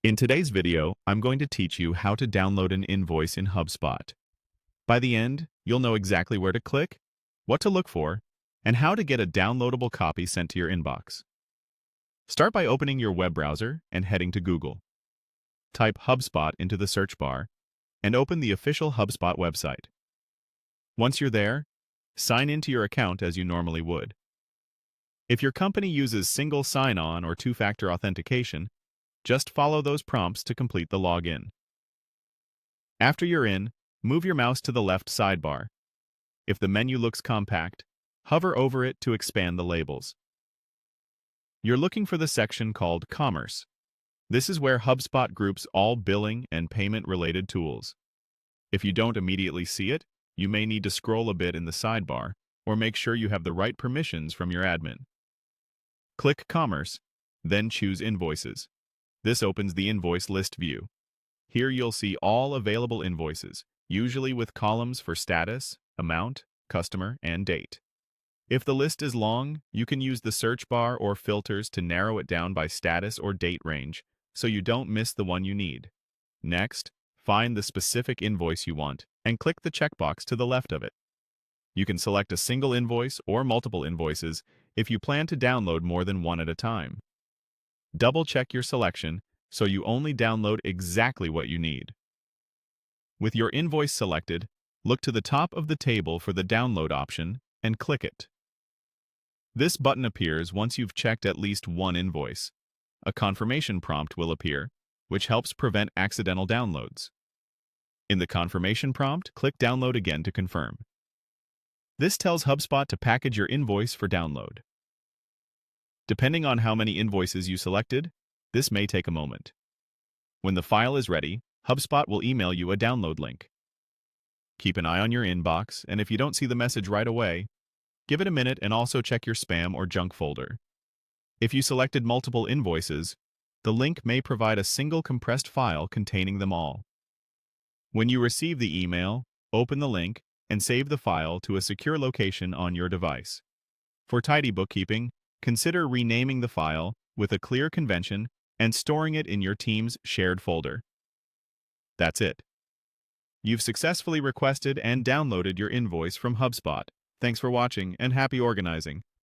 In today's video, I'm going to teach you how to download an invoice in HubSpot. By the end, you'll know exactly where to click, what to look for, and how to get a downloadable copy sent to your inbox. Start by opening your web browser and heading to Google. Type HubSpot into the search bar and open the official HubSpot website. Once you're there, sign into your account as you normally would. If your company uses single sign-on or two-factor authentication, just follow those prompts to complete the login. After you're in, move your mouse to the left sidebar. If the menu looks compact, hover over it to expand the labels. You're looking for the section called Commerce. This is where HubSpot groups all billing and payment-related tools. If you don't immediately see it, you may need to scroll a bit in the sidebar or make sure you have the right permissions from your admin. Click Commerce, then choose Invoices. This opens the invoice list view. Here you'll see all available invoices, usually with columns for status, amount, customer, and date. If the list is long, you can use the search bar or filters to narrow it down by status or date range, so you don't miss the one you need. Next, find the specific invoice you want and click the checkbox to the left of it. You can select a single invoice or multiple invoices if you plan to download more than one at a time. Double-check your selection so you only download exactly what you need. With your invoice selected, look to the top of the table for the download option and click it. This button appears once you've checked at least one invoice. A confirmation prompt will appear, which helps prevent accidental downloads. In the confirmation prompt, click Download again to confirm. This tells HubSpot to package your invoice for download. Depending on how many invoices you selected, this may take a moment. When the file is ready, HubSpot will email you a download link. Keep an eye on your inbox, and if you don't see the message right away, give it a minute and also check your spam or junk folder. If you selected multiple invoices, the link may provide a single compressed file containing them all. When you receive the email, open the link and save the file to a secure location on your device. For tidy bookkeeping, consider renaming the file with a clear convention and storing it in your team's shared folder. That's it. You've successfully requested and downloaded your invoice from HubSpot. Thanks for watching and happy organizing.